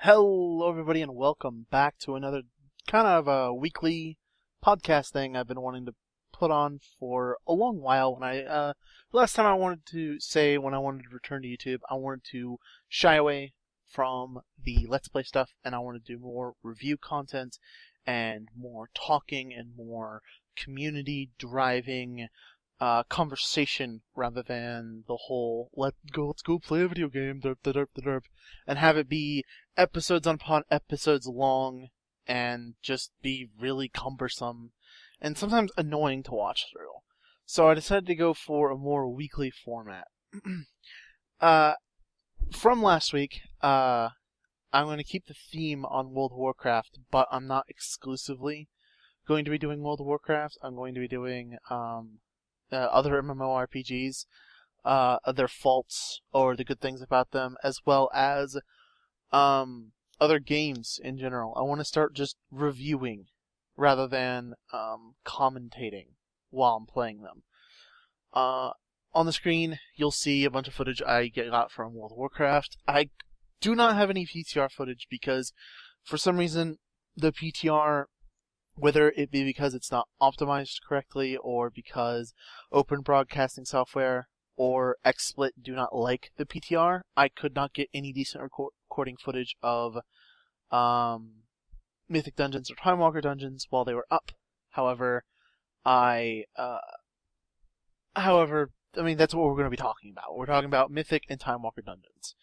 Hello, everybody, and welcome back to another kind of a weekly podcast thing I've been wanting to put on for a long while. Last time I wanted to say when I wanted to return to YouTube, I wanted to shy away from the Let's Play stuff, and I want to do more review content and more talking and more community driving conversation rather than the whole let's go play a video game derp, derp, derp, and have it be episodes upon episodes long and just be really cumbersome and sometimes annoying to watch through. So I decided to go for a more weekly format. From last week, I'm going to keep the theme on World of Warcraft, but I'm not exclusively going to be doing World of Warcraft. I'm going to be doing other MMORPGs, their faults or the good things about them, as well as other games in general. I want to start just reviewing rather than commentating while I'm playing them. On the screen, you'll see a bunch of footage I got from World of Warcraft. I do not have any PTR footage because, for some reason, the PTR, whether it be because it's not optimized correctly or because open broadcasting software or XSplit do not like the PTR, I could not get any decent recording footage of Mythic Dungeons or Timewalker Dungeons while they were up. However, that's what we're going to be talking about. We're talking about Mythic and Timewalker Dungeons.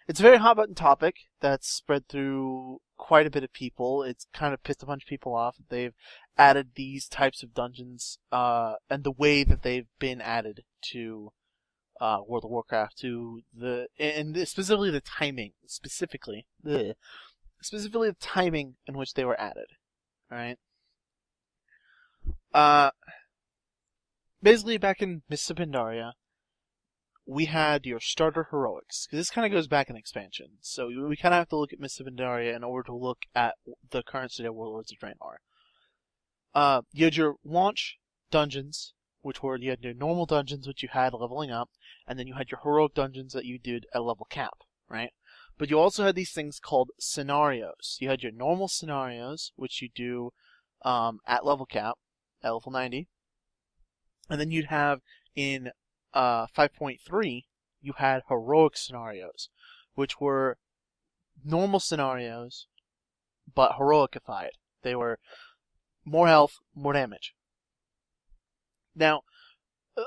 It's a very hot button topic that's spread through quite a bit of people. It's kind of pissed a bunch of people off that they've added these types of dungeons, and the way that they've been added to World of Warcraft, and specifically the timing, specifically the timing in which they were added. Alright? Basically, back in Mists of Pandaria, we had your starter heroics. This kind of goes back in expansion. So we kind of have to look at Mists of Pandaria in order to look at the current state of Warlords of Draenor. You had your launch dungeons, you had your normal dungeons, which you had leveling up, and then you had your heroic dungeons that you did at level cap, right? But you also had these things called scenarios. You had your normal scenarios, which you do at level cap, at level 90, and then you'd have in 5.3, you had heroic scenarios, which were normal scenarios, but heroicified. They were more health, more damage. Now,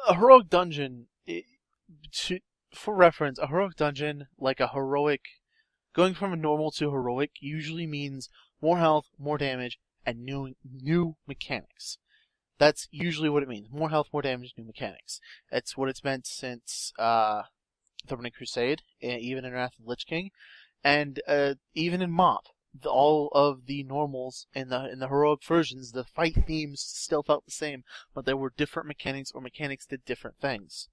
a heroic dungeon, for reference, a heroic dungeon, like a heroic, going from a normal to heroic, usually means more health, more damage, and new mechanics. That's usually what it means. More health, more damage, new mechanics. That's what it's meant since the Burning Crusade, even in Wrath of the Lich King, and even in MoP. All of the normals in the heroic versions, the fight themes still felt the same, but there were different mechanics, or mechanics did different things.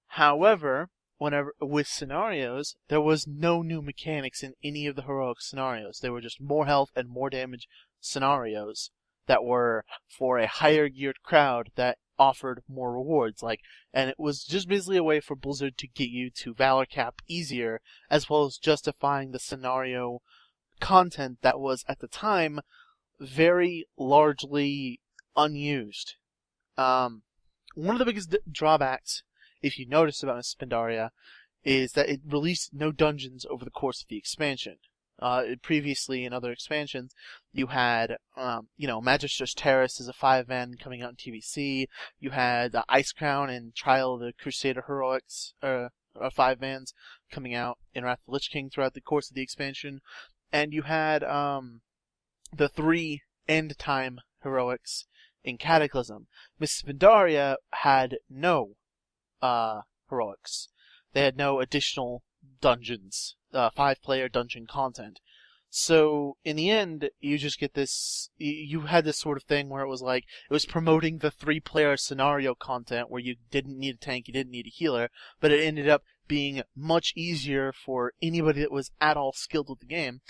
However, with scenarios, there was no new mechanics in any of the heroic scenarios. They were just more health and more damage scenarios that were for a higher geared crowd that offered more rewards, and it was just basically a way for Blizzard to get you to Valor Cap easier, as well as justifying the scenario content that was at the time very largely unused. One of the biggest drawbacks, if you notice, about Mists of Pandaria is that it released no dungeons over the course of the expansion. Previously, in other expansions, you had, Magister's Terrace is a 5-man coming out in TVC. You had Ice Crown and Trial of the Crusader Heroics, 5-mans, coming out in Wrath of the Lich King throughout the course of the expansion. And you had the 3 End Time Heroics in Cataclysm. Mists of Pandaria had no heroics. They had no additional dungeons, 5-player dungeon content. So, in the end, you just get this, you had this sort of thing where it was promoting the 3-player scenario content where you didn't need a tank, you didn't need a healer, but it ended up being much easier for anybody that was at all skilled with the game.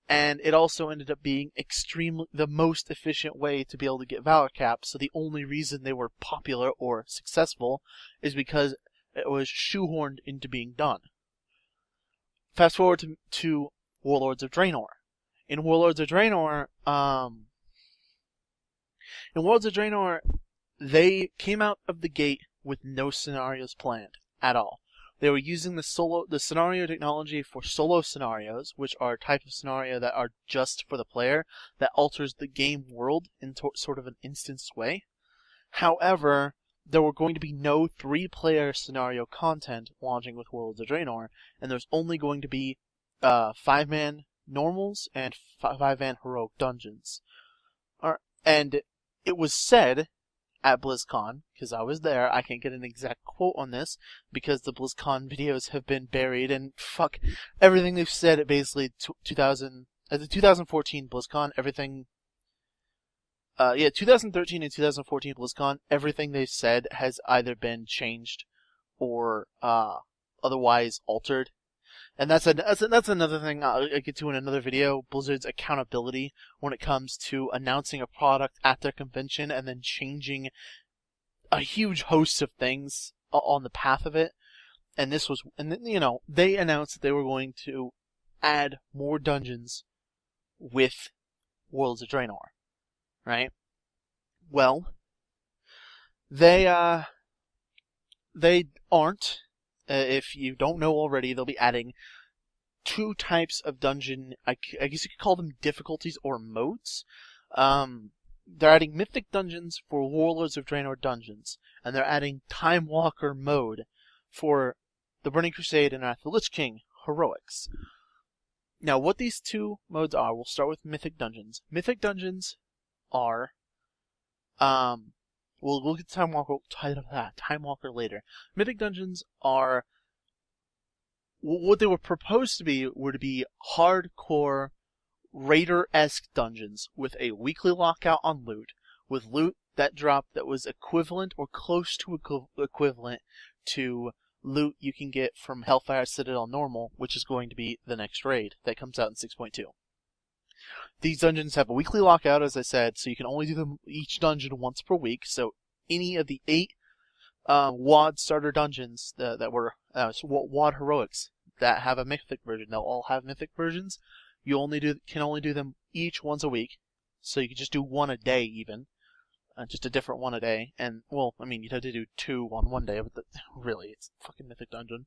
And it also ended up being the most efficient way to be able to get Valor Cap, so the only reason they were popular or successful is because it was shoehorned into being done. fast forward to Warlords of Draenor. In Warlords of Draenor, they came out of the gate with no scenarios planned at all. They were using the scenario technology for solo scenarios, which are a type of scenario that are just for the player, that alters the game world in sort of an instanced way. However, there were going to be no 3-player scenario content launching with Worlds of Draenor, and there's only going to be 5-man normals and 5-man heroic dungeons. And it was said at BlizzCon, because I was there, I can't get an exact quote on this, because the BlizzCon videos have been buried, and fuck, everything they've said at basically at the 2014 BlizzCon, everything, 2013 and 2014 BlizzCon, everything they've said has either been changed or otherwise altered. And that's another thing I'll get to in another video, Blizzard's accountability when it comes to announcing a product at their convention and then changing a huge host of things on the path of it. And they announced that they were going to add more dungeons with Worlds of Draenor, right? Well, they aren't. If you don't know already, they'll be adding 2 types of dungeon, I guess you could call them difficulties or modes. They're adding Mythic dungeons for Warlords of Draenor dungeons, and they're adding Timewalker mode for the Burning Crusade and Wrath of the Lich King heroics. Now, what these 2 modes are, we'll start with Mythic dungeons. Mythic dungeons are, we'll get to Timewalker later. Mythic dungeons are what they were proposed to be. Were to be hardcore Raider-esque dungeons with a weekly lockout on loot, with loot that dropped that was equivalent or close to equivalent to loot you can get from Hellfire Citadel Normal, which is going to be the next raid that comes out in 6.2. These dungeons have a weekly lockout, as I said, so you can only do them each dungeon once per week. So any of the 8 WoD starter dungeons that were WoD heroics that have a mythic version, they'll all have mythic versions. You can only do them each once a week, so you can just do 1 a day even, just a different one a day. And well, I mean, you'd have to do 2 on one day, but really, it's a fucking mythic dungeon.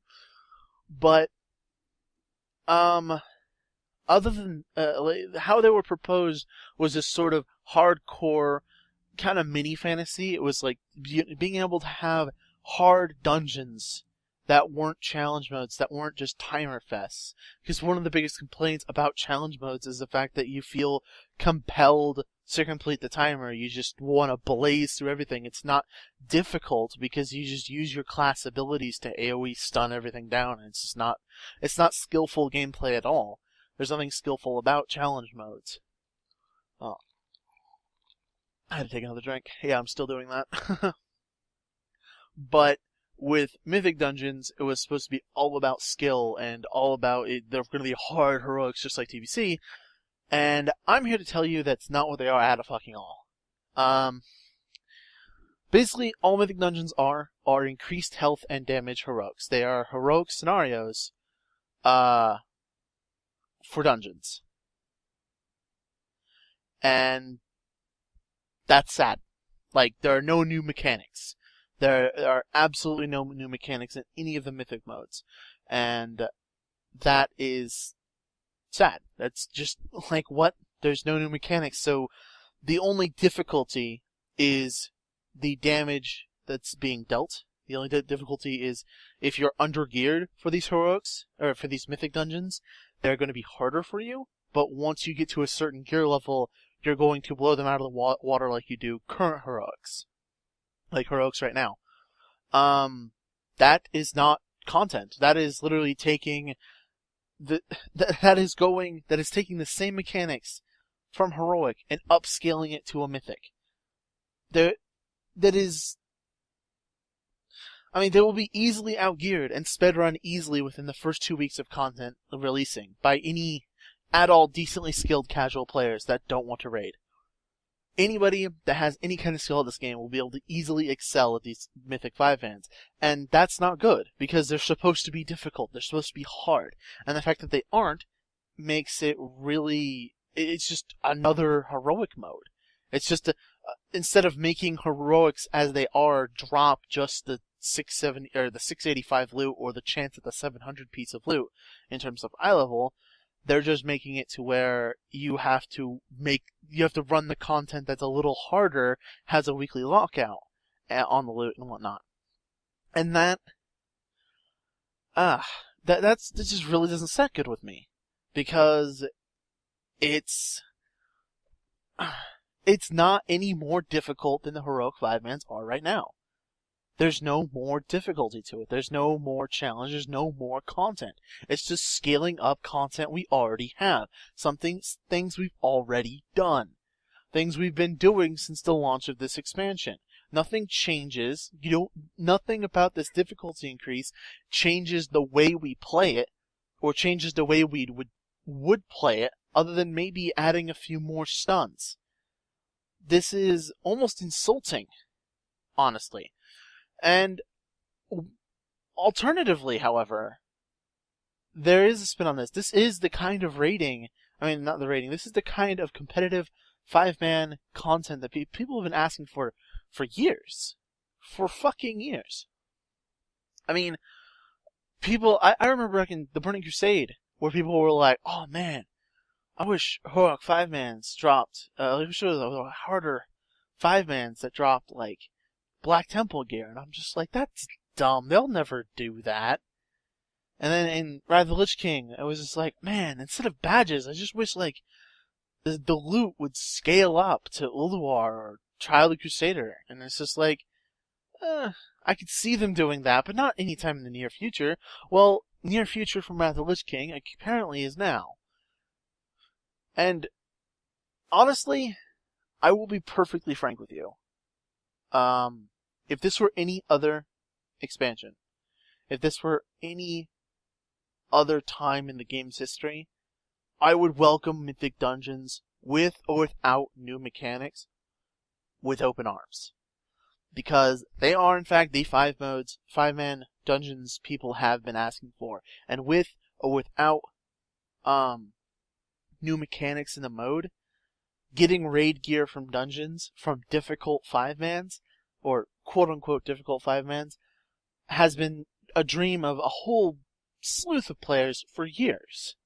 But other than how they were proposed was this sort of hardcore kind of mini fantasy. It was like being able to have hard dungeons that weren't challenge modes, that weren't just timer fests. Because one of the biggest complaints about challenge modes is the fact that you feel compelled to complete the timer. You just want to blaze through everything. It's not difficult because you just use your class abilities to AoE stun everything down, and it's not skillful gameplay at all. There's nothing skillful about challenge modes. Oh. I had to take another drink. Yeah, I'm still doing that. But with Mythic Dungeons, it was supposed to be all about skill and all about it. They're going to be hard heroics just like TBC. And I'm here to tell you that's not what they are at fucking all. Basically, all Mythic Dungeons are increased health and damage heroics. They are heroic scenarios for dungeons. And that's sad. Like, there are no new mechanics. There are absolutely no new mechanics in any of the Mythic modes. And that is sad. That's just like, what? There's no new mechanics. So the only difficulty is the damage that's being dealt. The only difficulty is if you're under-geared for these heroics, or for these Mythic dungeons, they're going to be harder for you. But once you get to a certain gear level, you're going to blow them out of the water like you do current heroics. Like heroics right now. That is not content. That is literally taking that is taking the same mechanics from heroic and upscaling it to a mythic. They will be easily outgeared and sped run easily within the first 2 weeks of content releasing by any at all decently skilled casual players that don't want to raid. anybody that has any kind of skill at this game will be able to easily excel at these Mythic 5-mans. And that's not good, because they're supposed to be difficult, they're supposed to be hard. And the fact that they aren't makes it really... It's just another heroic mode. It's just instead of making heroics as they are drop just the 670 or the 685 loot or the chance at the 700 piece of loot in terms of eye level, they're just making it to where you have to run the content that's a little harder, has a weekly lockout on the loot and whatnot. And that just really doesn't set good with me, because it's not any more difficult than the heroic 5-mans are right now. There's no more difficulty to it. There's no more challenge. There's no more content. It's just scaling up content we already have. Things we've already done. Things we've been doing since the launch of this expansion. Nothing changes. Nothing about this difficulty increase changes the way we play it, or changes the way we would play it, other than maybe adding a few more stuns. This is almost insulting, honestly. And alternatively, however, there is a spin on this. This is the kind of rating, this is the kind of competitive 5-man content that people have been asking for years. For fucking years. I mean, I remember back in the Burning Crusade, where people were like, oh man, I wish heroic 5-mans dropped, I wish there was harder 5-mans that dropped, like, Black Temple gear. And I'm just like, that's dumb. They'll never do that. And then in Wrath of the Lich King, I was just like, man, instead of badges, I just wish, like, the loot would scale up to Ulduar or Trial of the Crusader. And it's just like, I could see them doing that, but not anytime in the near future. Well, near future from Wrath of the Lich King apparently is now. And honestly, I will be perfectly frank with you. If this were any other expansion, if this were any other time in the game's history, I would welcome Mythic Dungeons with or without new mechanics with open arms. Because they are in fact the 5-man dungeons people have been asking for. And with or without new mechanics in the mode, getting raid gear from dungeons from difficult 5-mans, or quote-unquote difficult 5-mans, has been a dream of a whole slew of players for years.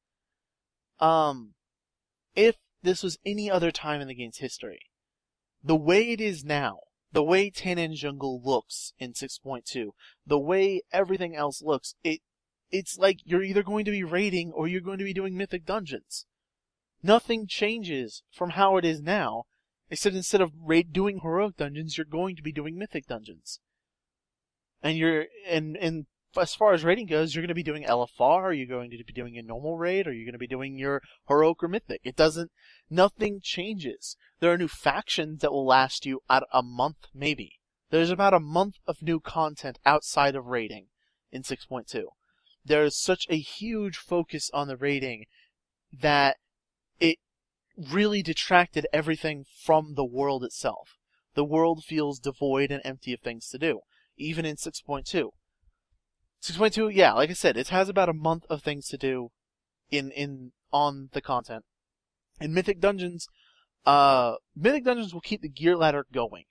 If this was any other time in the game's history, the way it is now, the way Tannin Jungle looks in 6.2, the way everything else looks, it's like you're either going to be raiding or you're going to be doing Mythic Dungeons. Nothing changes from how it is now, except instead of doing heroic dungeons, you're going to be doing Mythic Dungeons. And as far as raiding goes, you're going to be doing LFR, are you going to be doing a normal raid, or are you going to be doing your heroic or mythic? Nothing changes. There are new factions that will last you a month, maybe. There's about a month of new content outside of raiding in 6.2. There's such a huge focus on the raiding that it really detracted everything from the world itself. The world feels devoid and empty of things to do, even in 6.2. 6.2, yeah, like I said, it has about a month of things to do on the content. In Mythic Dungeons will keep the gear ladder going.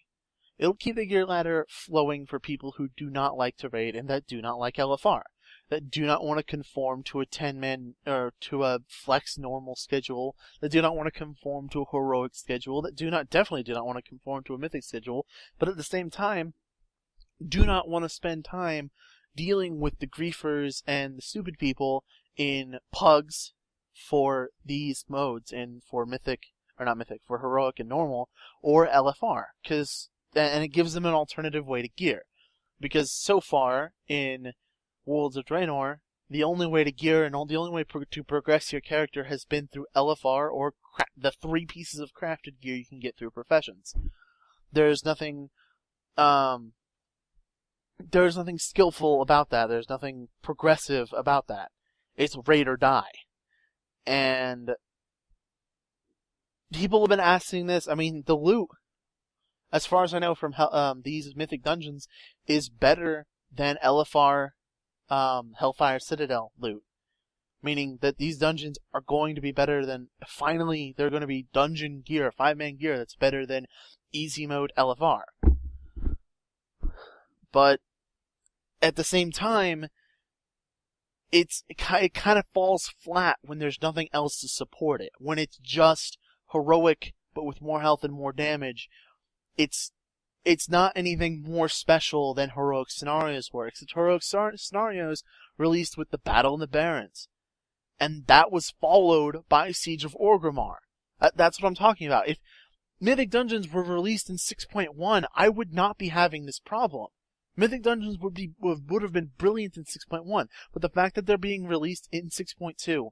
It'll keep the gear ladder flowing for people who do not like to raid and that do not like LFR, that do not want to conform to a 10-man or to a flex normal schedule, that do not want to conform to a heroic schedule, that definitely do not want to conform to a mythic schedule, but at the same time do not want to spend time dealing with the griefers and the stupid people in pugs for these modes and for for heroic and normal or LFR, and it gives them an alternative way to gear. Because so far in Worlds of Draenor, the only way to gear and the only way to progress your character has been through LFR or the 3 pieces of crafted gear you can get through professions. There's nothing skillful about that. There's nothing progressive about that. It's raid or die. And people have been asking this. I mean, the loot, as far as I know from these Mythic Dungeons, is better than LFR Hellfire Citadel loot. Meaning that these dungeons are going to be better than, finally, they're going to be dungeon gear, 5-man gear that's better than easy mode LFR. But at the same time, it kind of falls flat when there's nothing else to support it. When it's just heroic, but with more health and more damage, it's not anything more special than Heroic Scenarios were, except Heroic Scenarios released with the Battle in the Barrens. And that was followed by Siege of Orgrimmar. That's what I'm talking about. If Mythic Dungeons were released in 6.1, I would not be having this problem. Mythic Dungeons would have been brilliant in 6.1, but the fact that they're being released in 6.2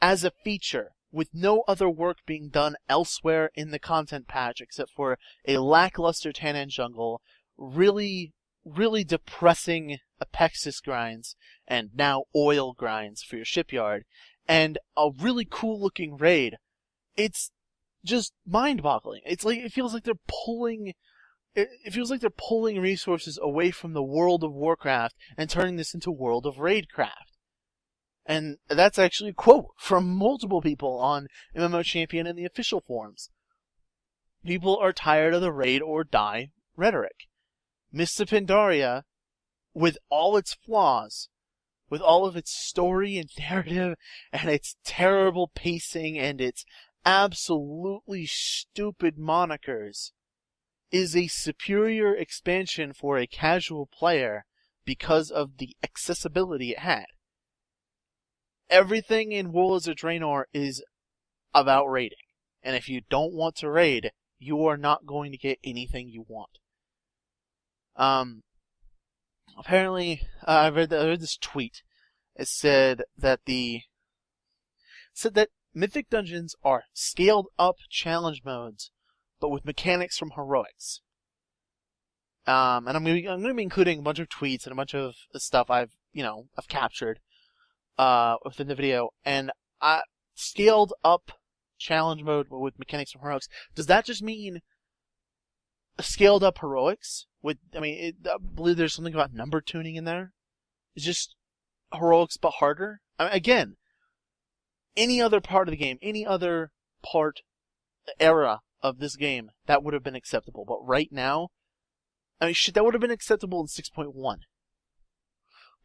as a feature, with no other work being done elsewhere in the content patch except for a lackluster Tannan jungle, really, really depressing Apexis grinds, and now oil grinds for your shipyard, and a really cool looking raid, it's just mind-boggling. It feels like they're pulling resources away from the World of Warcraft and turning this into World of Raidcraft. And that's actually a quote from multiple people on MMO Champion and the official forums. People are tired of the raid or die rhetoric. Mists of Pandaria, with all its flaws, with all of its story and narrative, and its terrible pacing and its absolutely stupid monikers, is a superior expansion for a casual player because of the accessibility it had. Everything in Warlords of Draenor is about raiding, and if you don't want to raid, you are not going to get anything you want. Apparently, I read this tweet. It said that Mythic Dungeons are scaled up challenge modes, but with mechanics from Heroics. And I'm going to be including a bunch of tweets and a bunch of stuff I've captured within the video. And scaled up challenge mode with mechanics from Heroics. Does that just mean scaled up Heroics? I believe there's something about number tuning in there. It's just Heroics but harder. Again, any other part of the game, any other era of this game, that would have been acceptable. But right now, that would have been acceptable in 6.1.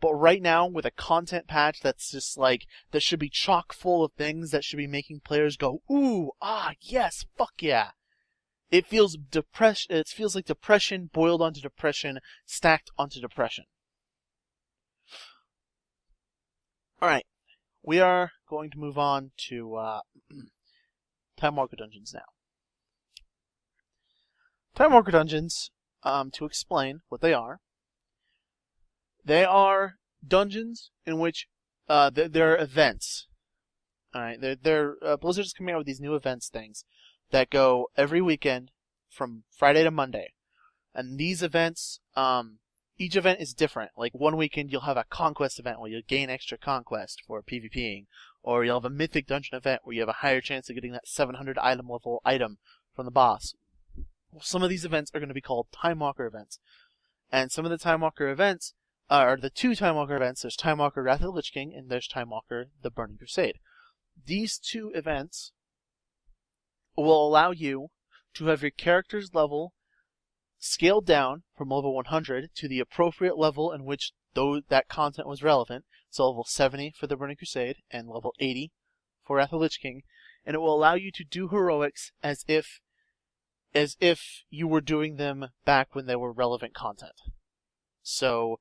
But right now, with a content patch that's just that should be chock full of things that should be making players go, ooh, ah, yes, fuck yeah. It feels like depression boiled onto depression, stacked onto depression. Alright, we are going to move on to Timewalker Dungeons now. Timewalker Dungeons, to explain what they are dungeons in which there are events. Alright, Blizzard's coming out with these new events things that go every weekend from Friday to Monday. And these events, each event is different. Like one weekend you'll have a conquest event where you'll gain extra conquest for PvPing. Or you'll have a mythic dungeon event where you have a higher chance of getting that 700 item level item from the boss. Well, some of these events are going to be called Timewalker events. And some of the Timewalker events are the two Timewalker events. There's Timewalker Wrath of the Lich King and there's Timewalker the Burning Crusade. These two events will allow you to have your character's level scaled down from level 100 to the appropriate level in which that content was relevant. So level 70 for the Burning Crusade and level 80 for Wrath of the Lich King. And it will allow you to do heroics as if you were doing them back when they were relevant content. So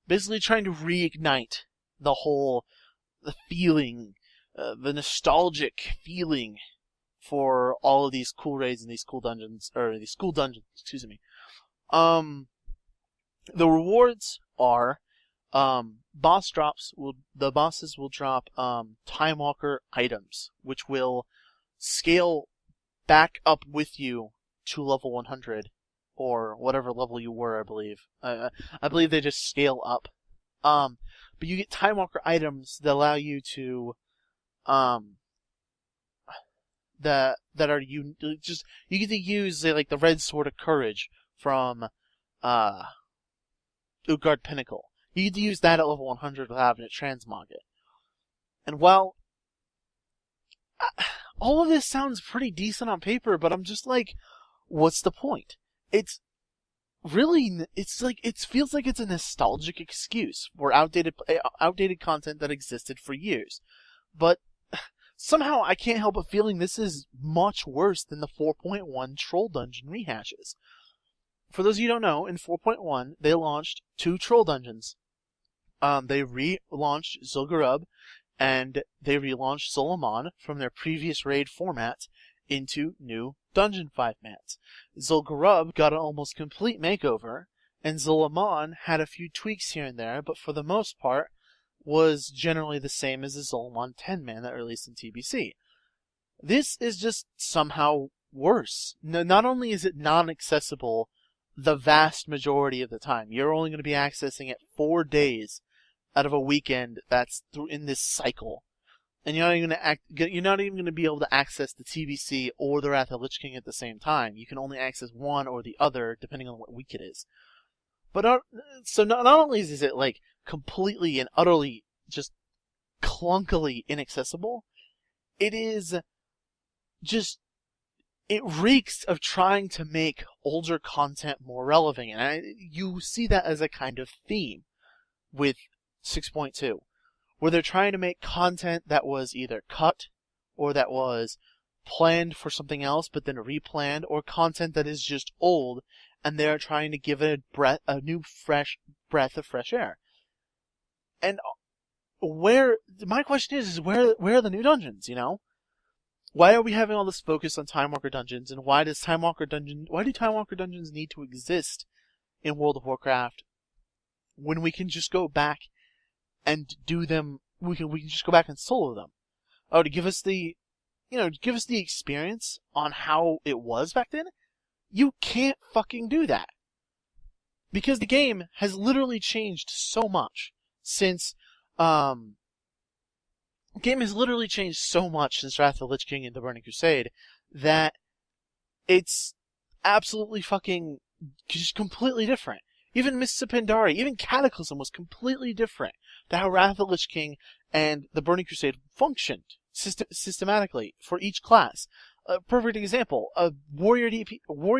basically trying to reignite the feeling, the nostalgic feeling for all of these cool raids and these cool dungeons, excuse me. The rewards are, boss drops the bosses will drop, Timewalker items, which will scale back up with you to level 100, or whatever level you were, I believe. I believe they just scale up. But you get Timewalker items that allow you to, that are just you get to use like the Red Sword of Courage from Utgard Pinnacle. You get to use that at level 100 without having to transmog it. And while all of this sounds pretty decent on paper, but I'm just like, what's the point? It's really, it feels like it's a nostalgic excuse for outdated content that existed for years. But somehow I can't help but feeling this is much worse than the 4.1 Troll Dungeon rehashes. For those of you who don't know, in 4.1 they launched 2 Troll Dungeons. They relaunched Zul'Gurub and they relaunched Solomon from their previous raid formats into new Dungeon 5 mats. Zul'Gurub got an almost complete makeover, and Zul'Aman had a few tweaks here and there, but for the most part was generally the same as the Zul'Aman 10-man that released in TBC. This is just somehow worse. Not only is it non-accessible the vast majority of the time, you're only going to be accessing it 4 days out of a weekend that's in this cycle. And you're not even going to be able to access the TBC or the Wrath of Lich King at the same time. You can only access one or the other depending on what week it is. But so not only is it like completely and utterly just clunkily inaccessible, it is just, it reeks of trying to make older content more relevant. And you see that as a kind of theme with 6.2. Where they're trying to make content that was either cut or that was planned for something else but then replanned, or content that is just old and they're trying to give it a new fresh breath of fresh air. And my question is where are the new dungeons, you know? Why are we having all this focus on Timewalker Dungeons, and why do Timewalker Dungeons need to exist in World of Warcraft when we can just go back and do them? We can just go back and solo them. Oh, to give us the experience on how it was back then? You can't fucking do that. Because the game has literally changed so much since Wrath of the Lich King and the Burning Crusade that it's absolutely fucking just completely different. Even Mists of Pandaria, even Cataclysm was completely different to how Wrath of the Lich King and the Burning Crusade functioned systematically for each class. A perfect example, warrior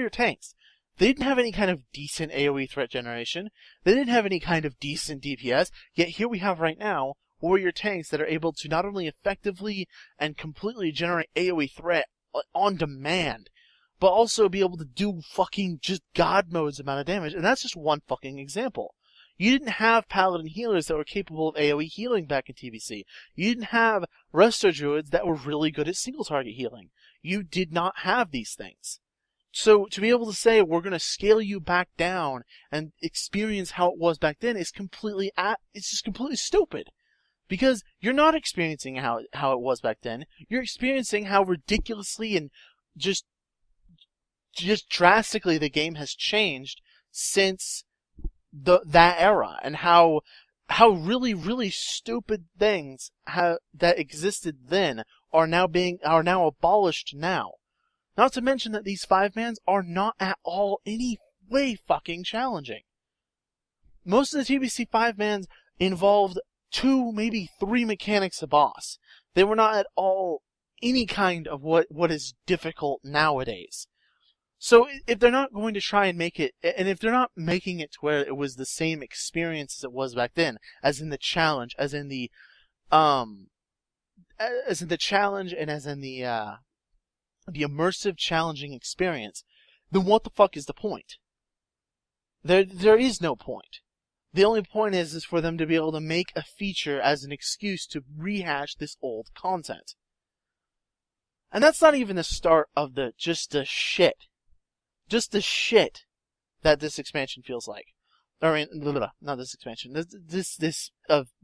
tanks. They didn't have any kind of decent AoE threat generation. They didn't have any kind of decent DPS. Yet here we have right now warrior tanks that are able to not only effectively and completely generate AoE threat on demand, but also be able to do fucking just god modes amount of damage. And that's just one fucking example. You didn't have paladin healers that were capable of AoE healing back in TBC. You didn't have resto druids that were really good at single target healing. You did not have these things. So to be able to say we're going to scale you back down and experience how it was back then is it's just completely stupid. Because you're not experiencing how it was back then. You're experiencing how ridiculously and just drastically the game has changed since that era, and how really, really stupid things that existed then are now abolished now. Not to mention that these 5-mans are not at all any way fucking challenging. Most of the TBC 5-mans involved 2, maybe 3 mechanics a boss. They were not at all any kind of what is difficult nowadays. So if they're not going to try and make it, and if they're not making it to where it was the same experience as it was back then, as in the challenge, and as in the immersive challenging experience, then what the fuck is the point? There is no point. The only point is for them to be able to make a feature as an excuse to rehash this old content. And that's not even the start of the shit that this expansion feels like. I mean, not this expansion. This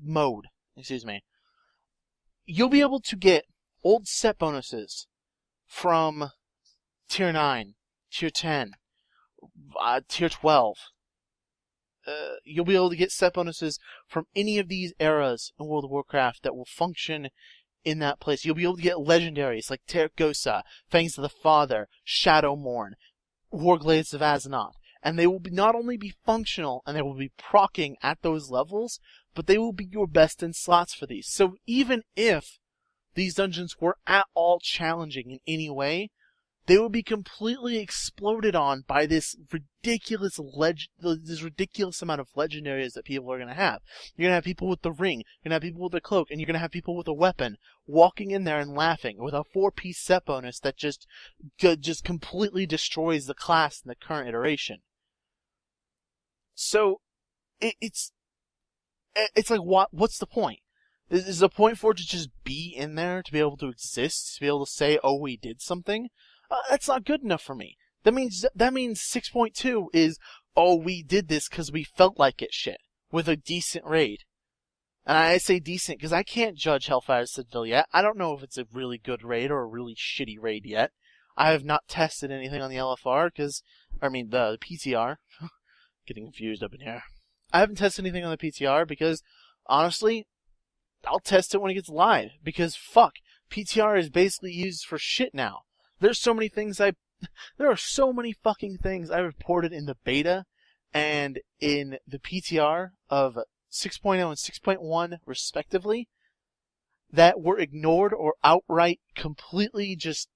mode. Excuse me. You'll be able to get old set bonuses from Tier 9, Tier 10, Tier 12. You'll be able to get set bonuses from any of these eras in World of Warcraft that will function in that place. You'll be able to get legendaries like Terragosa, Fangs of the Father, Shadowmourne, Warglaives of Azeroth. And they will not only be functional and they will be proccing at those levels, but they will be your best in slots for these. So even if these dungeons were at all challenging in any way, they would be completely exploded on by this ridiculous amount of legendaries that people are going to have. You're going to have people with the ring, you're going to have people with the cloak, and you're going to have people with a weapon walking in there and laughing with a 4-piece set bonus that just completely destroys the class in the current iteration. So it's like, what's the point? Is the point for it to just be in there, to be able to exist, to be able to say, oh, we did something? That's not good enough for me. That means 6.2 is, oh, we did this because we felt like it shit, with a decent raid. And I say decent because I can't judge Hellfire Citadel yet. I don't know if it's a really good raid or a really shitty raid yet. I have not tested anything on the LFR the PTR. Getting confused up in here. I haven't tested anything on the PTR because, honestly, I'll test it when it gets live. Because, fuck, PTR is basically used for shit now. There are so many fucking things I reported in the beta and in the PTR of 6.0 and 6.1 respectively that were ignored or outright completely just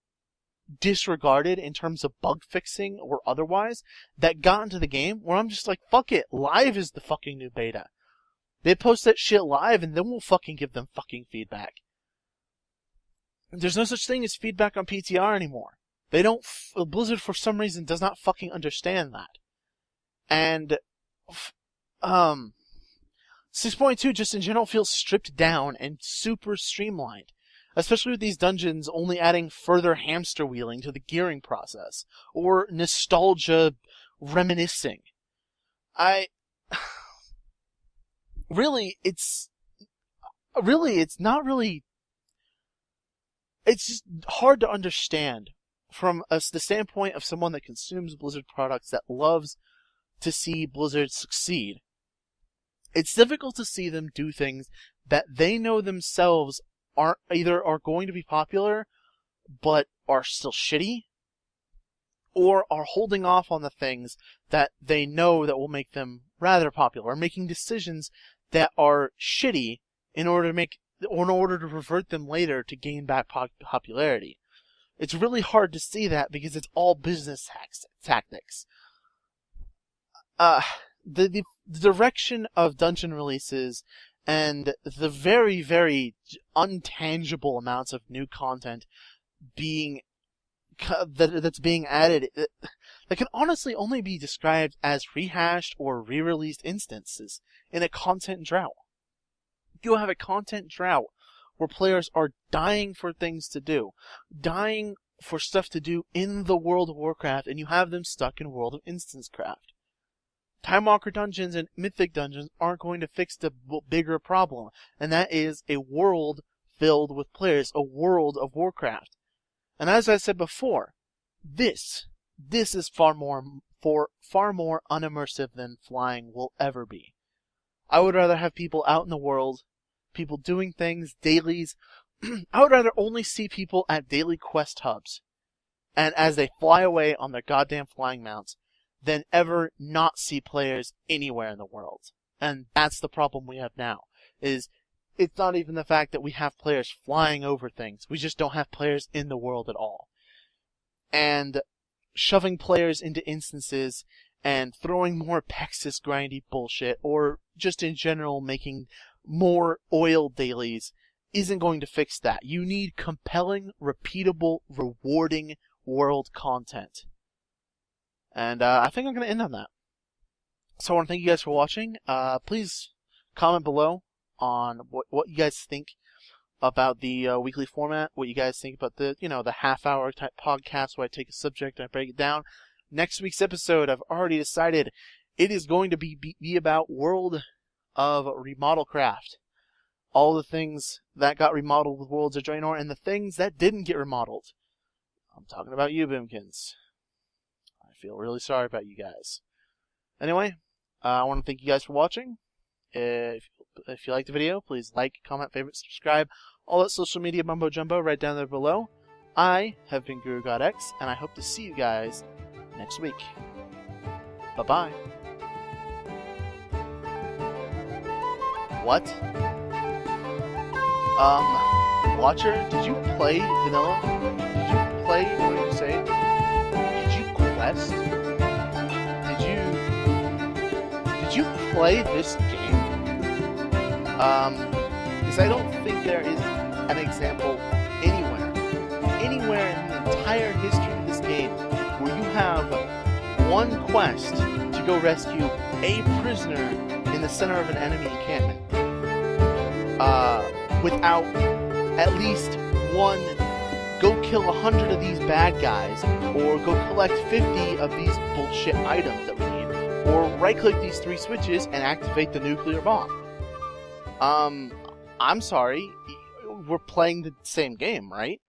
disregarded in terms of bug fixing or otherwise that got into the game where I'm just like, fuck it, live is the fucking new beta. They post that shit live and then we'll fucking give them fucking feedback. There's no such thing as feedback on PTR anymore. Blizzard for some reason does not fucking understand that. And 6.2 just in general feels stripped down and super streamlined. Especially with these dungeons only adding further hamster wheeling to the gearing process. Or nostalgia reminiscing. It's just hard to understand from the standpoint of someone that consumes Blizzard products that loves to see Blizzard succeed. It's difficult to see them do things that they know themselves are going to be popular, but are still shitty, or are holding off on the things that they know that will make them rather popular, or making decisions that are shitty in order to revert them later to gain back popularity. It's really hard to see that because it's all business tactics. The direction of dungeon releases and the very, very untangible amounts of new content that's being added that can honestly only be described as rehashed or re-released instances in a content drought. You have a content drought where players are dying for things to do, dying for stuff to do in the World of Warcraft, and you have them stuck in World of Instancecraft. Timewalker Dungeons and Mythic Dungeons aren't going to fix the bigger problem, and that is a world filled with players, a world of Warcraft. And as I said before, this is far more unimmersive than flying will ever be. I would rather have people out in the world, people doing things, dailies. I would rather only see people at daily quest hubs, and as they fly away on their goddamn flying mounts, than ever not see players anywhere in the world. And that's the problem we have now, is it's not even the fact that we have players flying over things, we just don't have players in the world at all. And shoving players into instances and throwing more Pexis grindy bullshit, or just in general making more oil dailies, isn't going to fix that. You need compelling, repeatable, rewarding world content. And I think I'm going to end on that. So I want to thank you guys for watching. Please comment below on what you guys think about the weekly format, what you guys think about the half-hour type podcast where I take a subject and I break it down. Next week's episode, I've already decided it is going to be about World of Remodelcraft. All the things that got remodeled with Worlds of Draenor and the things that didn't get remodeled. I'm talking about you, Boomkins. I feel really sorry about you guys. Anyway, I want to thank you guys for watching. If you liked the video, please like, comment, favorite, subscribe, all that social media mumbo jumbo right down there below. I have been Guru God X, and I hope to see you guys next week. Bye-bye. What? Watcher, did you play Vanilla? Did you play, what did you say? Did you quest? Did you play this game? Because I don't think there is an example anywhere in the entire history of this game where you have one quest to go rescue a prisoner in the center of an enemy encampment without at least one, go kill 100 of these bad guys, or go collect 50 of these bullshit items that we need, or right click these 3 switches and activate the nuclear bomb. I'm sorry, we're playing the same game, right?